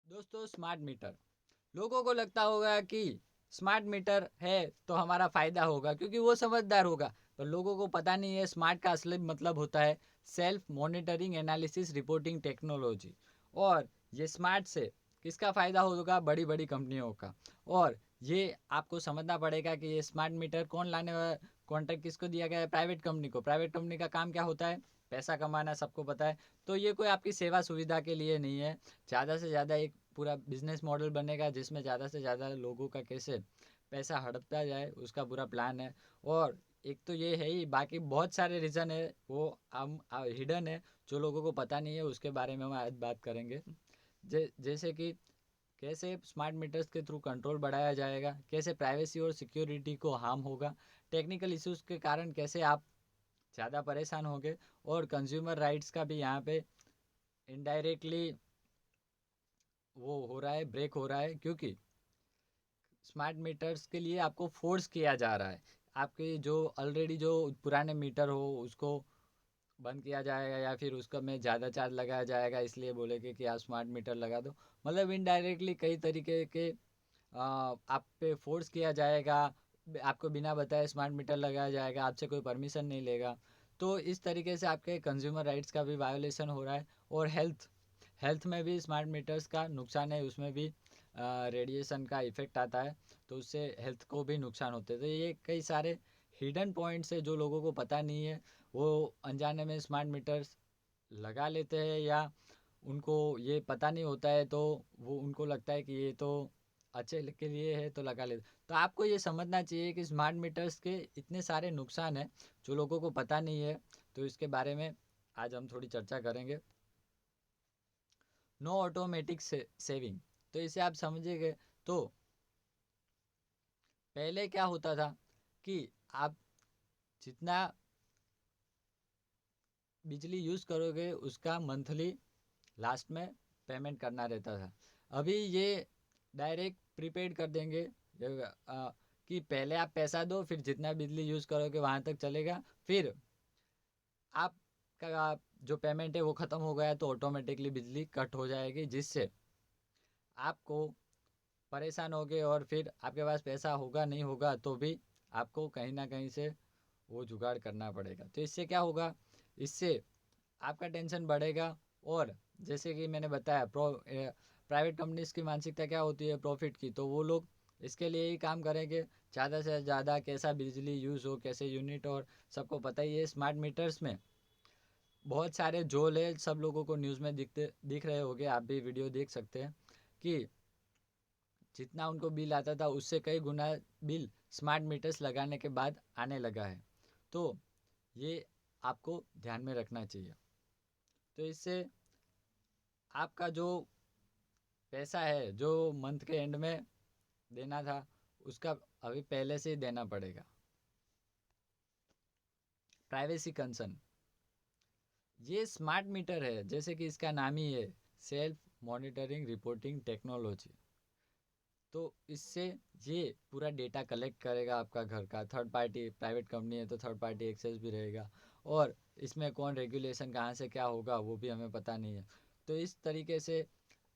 दोस्तों, smart meter लोगों को लगता होगा कि स्मार्ट मीटर है तो हमारा फ़ायदा होगा क्योंकि वो समझदार होगा। पर लोगों को पता नहीं है स्मार्ट का असली मतलब होता है self monitoring analysis reporting technology. और ये स्मार्ट से किसका फ़ायदा होगा? बड़ी बड़ी कंपनियों का। और ये आपको समझना पड़ेगा कि ये स्मार्ट मीटर कौन लाने वाला, कॉन्ट्रैक्ट किसको दिया गया है? प्राइवेट कंपनी को। प्राइवेट कंपनी का काम क्या होता है? पैसा कमाना, सबको पता है। तो ये कोई आपकी सेवा सुविधा के लिए नहीं है। ज़्यादा से ज़्यादा एक पूरा बिजनेस मॉडल बनेगा जिसमें ज़्यादा से ज़्यादा लोगों का कैसे पैसा हड़पता जाए उसका पूरा प्लान है। और एक तो ये है ही, बाकी बहुत सारे रीज़न है वो हम हिडन है जो लोगों को पता नहीं है, उसके बारे में हम आज बात करेंगे। जैसे कि कैसे स्मार्ट मीटर्स के थ्रू कंट्रोल बढ़ाया जाएगा, कैसे प्राइवेसी और सिक्योरिटी को हार्म होगा, टेक्निकल इश्यूज के कारण कैसे आप ज़्यादा परेशान होंगे, और कंज्यूमर राइट्स का भी यहाँ पे इनडायरेक्टली वो हो रहा है, ब्रेक हो रहा है, क्योंकि स्मार्ट मीटर्स के लिए आपको फोर्स किया जा रहा है। आपके जो ऑलरेडी जो पुराने मीटर हो उसको बंद किया जाएगा या फिर उसका में ज़्यादा चार्ज लगाया जाएगा, इसलिए बोलेंगे कि आप स्मार्ट मीटर लगा दो। मतलब इनडायरेक्टली कई तरीके के आप पे फोर्स किया जाएगा। आपको बिना बताए स्मार्ट मीटर लगाया जाएगा, आपसे कोई परमिशन नहीं लेगा। तो इस तरीके से आपके कंज्यूमर राइट्स का भी वायोलेशन हो रहा है। और हेल्थ हेल्थ में भी स्मार्ट मीटर्स का नुकसान है, उसमें भी रेडिएशन का इफेक्ट आता है, तो उससे हेल्थ को भी नुकसान होते हैं। तो ये कई सारे हिडन पॉइंट्स है जो लोगों को पता नहीं है। वो अनजाने में स्मार्ट मीटर्स लगा लेते हैं, या उनको ये पता नहीं होता है, तो वो उनको लगता है कि ये तो अच्छे के लिए है तो लगा लेते। तो आपको ये समझना चाहिए कि स्मार्ट मीटर्स के इतने सारे नुकसान हैं जो लोगों को पता नहीं है। तो इसके बारे में आज हम थोड़ी चर्चा करेंगे। नो ऑटोमेटिक सेविंग, तो इसे आप समझिएगा। तो पहले क्या होता था कि आप जितना बिजली यूज़ करोगे उसका मंथली लास्ट में पेमेंट करना रहता था। अभी ये डायरेक्ट प्रीपेड कर देंगे। कि पहले आप पैसा दो, फिर जितना बिजली यूज़ करोगे वहाँ तक चलेगा। फिर आपका जो पेमेंट है वो ख़त्म हो गया तो ऑटोमेटिकली बिजली कट हो जाएगी, जिससे आपको परेशान होगे और फिर आपके पास पैसा होगा नहीं होगा तो भी आपको कहीं ना कहीं से वो जुगाड़ करना पड़ेगा। तो इससे क्या होगा? इससे आपका टेंशन बढ़ेगा। और जैसे कि मैंने बताया प्राइवेट कंपनीज की मानसिकता क्या होती है? प्रॉफिट की। तो वो लोग इसके लिए ही काम करेंगे, ज़्यादा से ज़्यादा कैसा बिजली यूज़ हो, कैसे यूनिट। और सबको पता ही है स्मार्ट मीटर्स में बहुत सारे जोल है, सब लोगों को न्यूज़ में दिख रहे होंगे, आप भी वीडियो देख सकते हैं कि जितना उनको बिल आता था उससे कई गुना बिल स्मार्ट मीटर्स लगाने के बाद आने लगा है। तो ये आपको ध्यान में रखना चाहिए। तो इससे आपका जो पैसा है जो मंथ के एंड में देना था उसका अभी पहले से ही देना पड़ेगा। प्राइवेसी कंसर्न, ये स्मार्ट मीटर है जैसे कि इसका नाम ही है, सेल्फ मॉनिटरिंग रिपोर्टिंग टेक्नोलॉजी। तो इससे ये पूरा डेटा कलेक्ट करेगा आपका घर का। थर्ड पार्टी प्राइवेट कंपनी है तो थर्ड पार्टी एक्सेस भी रहेगा। और इसमें कौन रेगुलेशन कहाँ से क्या होगा वो भी हमें पता नहीं है। तो इस तरीके से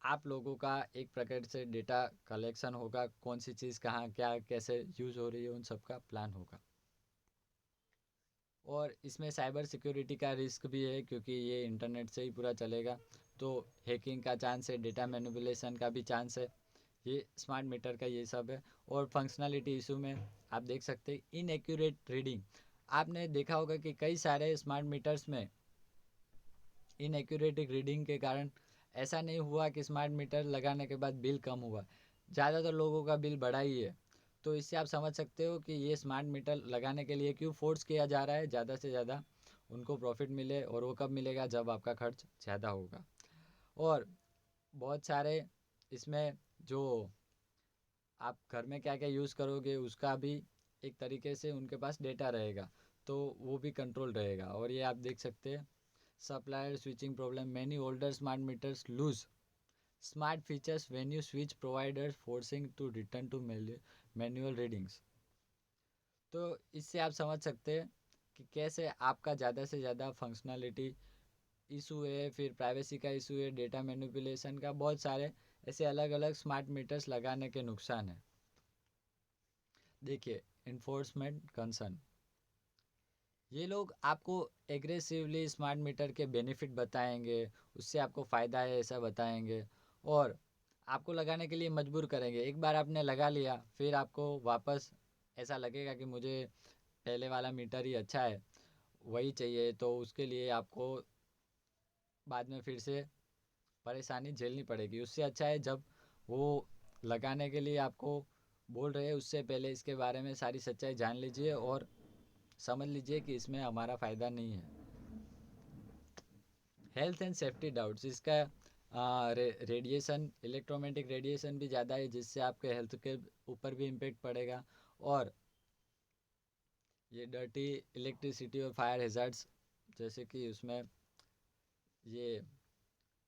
आप लोगों का एक प्रकार से डेटा कलेक्शन होगा, कौन सी चीज़ कहाँ क्या कैसे यूज़ हो रही है उन सब का प्लान होगा। और इसमें साइबर सिक्योरिटी का रिस्क भी है क्योंकि ये इंटरनेट से ही पूरा चलेगा। तो हैकिंग का चांस है, डेटा मैनिपुलेशन का भी चांस है। ये स्मार्ट मीटर का ये सब है। और फंक्शनलिटी इशू में आप देख सकते हैं इनएक्यूरेट रीडिंग। आपने देखा होगा कि कई सारे स्मार्ट मीटर्स में इनएक्यूरेट रीडिंग के कारण ऐसा नहीं हुआ कि स्मार्ट मीटर लगाने के बाद बिल कम हुआ, ज़्यादातर लोगों का बिल बढ़ा ही है। तो इससे आप समझ सकते हो कि ये स्मार्ट मीटर लगाने के लिए क्यों फोर्स किया जा रहा है, ज़्यादा से ज़्यादा उनको प्रॉफिट मिले। और वो कब मिलेगा? जब आपका खर्च ज़्यादा होगा। और बहुत सारे इसमें जो आप घर में क्या क्या यूज़ करोगे उसका भी एक तरीके से उनके पास डेटा रहेगा, तो वो भी कंट्रोल रहेगा। और ये आप देख सकते हैं supplier switching problem, many older smart meters lose smart features when you switch providers forcing to return to manual readings. तो इससे आप समझ सकते हैं कि कैसे आपका ज़्यादा से ज़्यादा फंक्शनलिटी इशू है, फिर प्राइवेसी का इशू है, डेटा मैनिपुलेशन का, बहुत सारे ऐसे अलग अलग स्मार्ट मीटर्स लगाने के नुकसान है। देखिए, इन्फोर्समेंट कंसर्न, ये लोग आपको एग्रेसिवली स्मार्ट मीटर के बेनिफिट बताएंगे, उससे आपको फ़ायदा है ऐसा बताएंगे, और आपको लगाने के लिए मजबूर करेंगे। एक बार आपने लगा लिया, फिर आपको वापस ऐसा लगेगा कि मुझे पहले वाला मीटर ही अच्छा है, वही चाहिए, तो उसके लिए आपको बाद में फिर से परेशानी झेलनी पड़ेगी। उससे अच्छा है जब वो लगाने के लिए आपको बोल रहे हैं, उससे पहले इसके बारे में सारी सच्चाई जान लीजिए और समझ लीजिए कि इसमें हमारा फ़ायदा नहीं है। हेल्थ एंड सेफ्टी डाउट्स, इसका रेडिएशन, इलेक्ट्रोमैग्नेटिक रेडिएशन भी ज़्यादा है, जिससे आपके हेल्थ के ऊपर भी इम्पेक्ट पड़ेगा। और ये डर्टी इलेक्ट्रिसिटी और फायर हैज़ार्ड्स, जैसे कि उसमें ये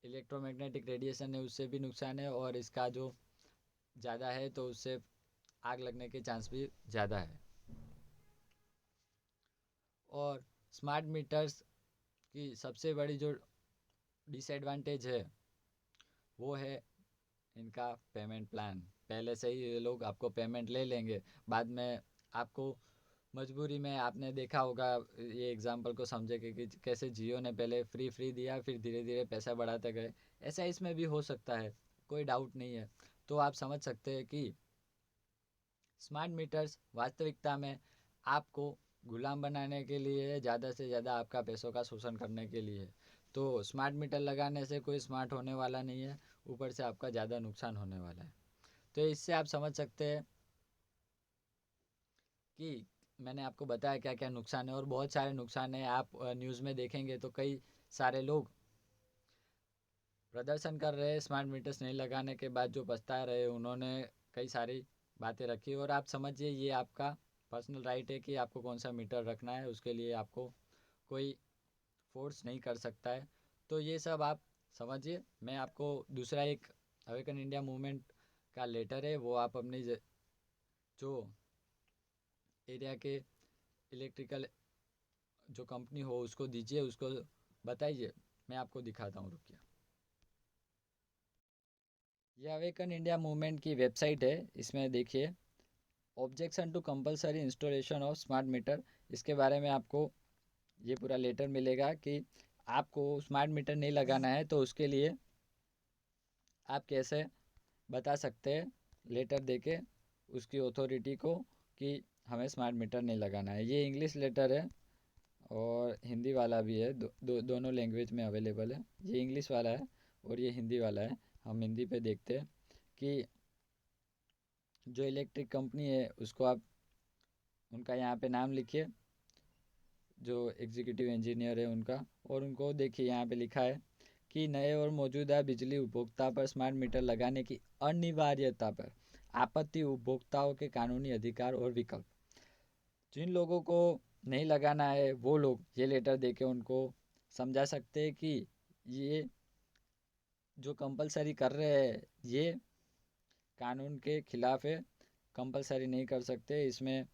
इलेक्ट्रोमैग्नेटिक रेडिएशन है, उससे भी नुकसान है, और इसका जो ज़्यादा है तो उससे आग लगने के चांस भी ज़्यादा है। और स्मार्ट मीटर्स की सबसे बड़ी जो डिसएडवांटेज है वो है इनका पेमेंट प्लान। पहले से ही ये लोग आपको पेमेंट ले लेंगे, बाद में आपको मजबूरी में, आपने देखा होगा, ये एग्जांपल को समझे कि कैसे जियो ने पहले फ्री फ्री दिया, फिर धीरे धीरे पैसा बढ़ाते गए, ऐसा इसमें भी हो सकता है, कोई डाउट नहीं है। तो आप समझ सकते हैं कि स्मार्ट मीटर्स वास्तविकता में आपको गुलाम बनाने के लिए, ज़्यादा से ज़्यादा आपका पैसों का शोषण करने के लिए। तो स्मार्ट मीटर लगाने से कोई स्मार्ट होने वाला नहीं है, ऊपर से आपका ज़्यादा नुकसान होने वाला है। तो इससे आप समझ सकते हैं कि मैंने आपको बताया क्या क्या नुकसान है, और बहुत सारे नुकसान है। आप न्यूज़ में देखेंगे तो कई सारे लोग प्रदर्शन कर रहे हैं स्मार्ट मीटर्स नहीं लगाने के बाद, जो पछता रहे, उन्होंने कई सारी बातें रखी। और आप समझिए, ये आपका पर्सनल राइट है कि आपको कौन सा मीटर रखना है, उसके लिए आपको कोई फोर्स नहीं कर सकता है। तो ये सब आप समझिए। मैं आपको दूसरा एक अवेकन इंडिया मूवमेंट का लेटर है, वो आप अपनी जो एरिया के इलेक्ट्रिकल जो कंपनी हो उसको दीजिए, उसको बताइए। मैं आपको दिखाता हूँ, रुकिए। ये अवेकन इंडिया मूवमेंट की वेबसाइट है, इसमें देखिए, objection to compulsory installation of smart meter, इसके बारे में आपको ये पूरा लेटर मिलेगा कि आपको स्मार्ट मीटर नहीं लगाना है, तो उसके लिए आप कैसे बता सकते हैं लेटर देके उसकी अथॉरिटी को कि हमें स्मार्ट मीटर नहीं लगाना है। ये इंग्लिश लेटर है और हिंदी वाला भी है, दोनों लैंग्वेज में अवेलेबल है। ये इंग्लिश वाला है और ये हिंदी वाला है। हम हिंदी पे देखते हैं कि जो इलेक्ट्रिक कंपनी है उसको आप उनका यहाँ पे नाम लिखिए, जो एग्जीक्यूटिव इंजीनियर है उनका, और उनको देखिए यहाँ पे लिखा है कि नए और मौजूदा बिजली उपभोक्ता पर स्मार्ट मीटर लगाने की अनिवार्यता पर आपत्ति, उपभोक्ताओं के कानूनी अधिकार और विकल्प। जिन लोगों को नहीं लगाना है वो लोग ये लेटर देके उनको समझा सकते हैं कि ये जो कंपलसरी कर रहे हैं ये कानून के खिलाफ है, कंपलसरी नहीं कर सकते। इसमें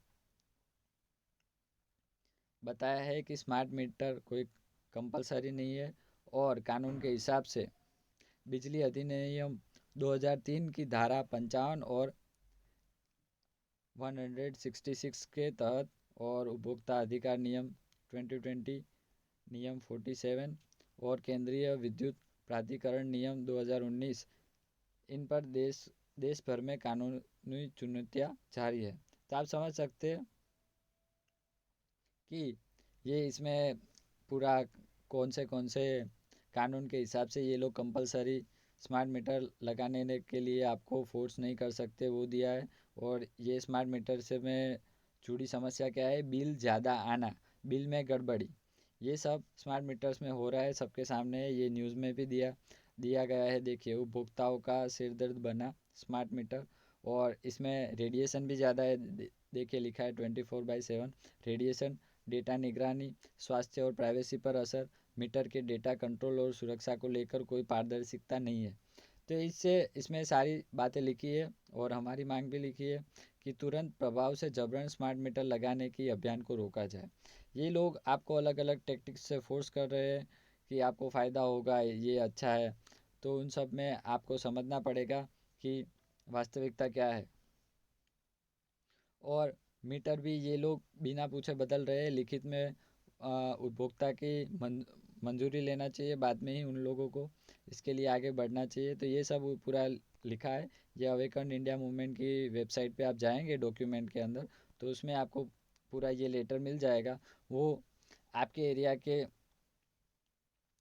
बताया है कि स्मार्ट मीटर कोई कंपलसरी नहीं है, और कानून के हिसाब से बिजली अधिनियम 2003 की धारा 55 और 166 के तहत, और उपभोक्ता अधिकार नियम 2020, नियम 47 और केंद्रीय विद्युत प्राधिकरण नियम 2019, इन पर देश भर में कानूनी चुनौतियाँ जारी है। तो आप समझ सकते हैं कि ये इसमें पूरा कौन से कानून के हिसाब से ये लोग कंपलसरी स्मार्ट मीटर लगाने के लिए आपको फोर्स नहीं कर सकते, वो दिया है। और ये स्मार्ट मीटर से में जुड़ी समस्या क्या है, बिल ज़्यादा आना, बिल में गड़बड़ी, ये सब स्मार्ट मीटर्स में हो रहा है, सबके सामने है। ये न्यूज़ में भी दिया गया है। देखिए, उपभोक्ताओं का सिरदर्द बना स्मार्ट मीटर, और इसमें रेडिएशन भी ज़्यादा है। देखिए लिखा है 24/7 रेडिएशन, डेटा निगरानी, स्वास्थ्य और प्राइवेसी पर असर, मीटर के डेटा कंट्रोल और सुरक्षा को लेकर कोई पारदर्शिता नहीं है। तो इसमें सारी बातें लिखी है, और हमारी मांग भी लिखी है कि तुरंत प्रभाव से जबरन स्मार्ट मीटर लगाने की अभियान को रोका जाए। ये लोग आपको अलग अलग टेक्टिक्स से फोर्स कर रहे हैं कि आपको फ़ायदा होगा, ये अच्छा है। तो उन सब में आपको समझना पड़ेगा कि वास्तविकता क्या है। और मीटर भी ये लोग बिना पूछे बदल रहे हैं। लिखित में उपभोक्ता की मंजूरी लेना चाहिए, बाद में ही उन लोगों को इसके लिए आगे बढ़ना चाहिए। तो ये सब पूरा लिखा है। ये अवेकन इंडिया मूवमेंट की वेबसाइट पे आप जाएंगे डॉक्यूमेंट के अंदर, तो उसमें आपको पूरा ये लेटर मिल जाएगा। वो आपके एरिया के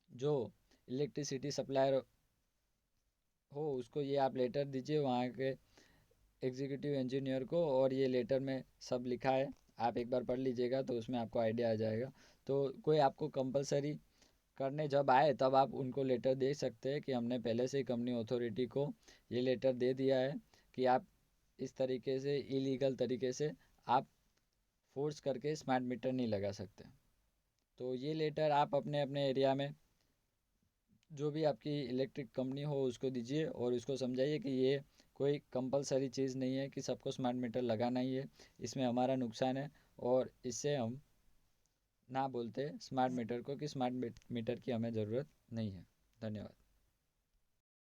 जो इलेक्ट्रिसिटी सप्लायर हो उसको ये आप लेटर दीजिए वहाँ के एग्जीक्यूटिव इंजीनियर को, और ये लेटर में सब लिखा है। आप एक बार पढ़ लीजिएगा तो उसमें आपको आइडिया आ जाएगा। तो कोई आपको कंपलसरी करने जब आए तब आप उनको लेटर दे सकते हैं कि हमने पहले से ही कंपनी अथॉरिटी को ये लेटर दे दिया है कि आप इस तरीके से इलीगल तरीके से आप फोर्स करके स्मार्ट मीटर नहीं लगा सकते। तो ये लेटर आप अपने अपने एरिया में जो भी आपकी इलेक्ट्रिक कंपनी हो उसको दीजिए, और उसको समझाइए कि ये कोई कंपलसरी चीज़ नहीं है कि सबको स्मार्ट मीटर लगाना ही है। इसमें हमारा नुकसान है, और इससे हम ना बोलते स्मार्ट मीटर को कि स्मार्ट मीटर की हमें ज़रूरत नहीं है। धन्यवाद।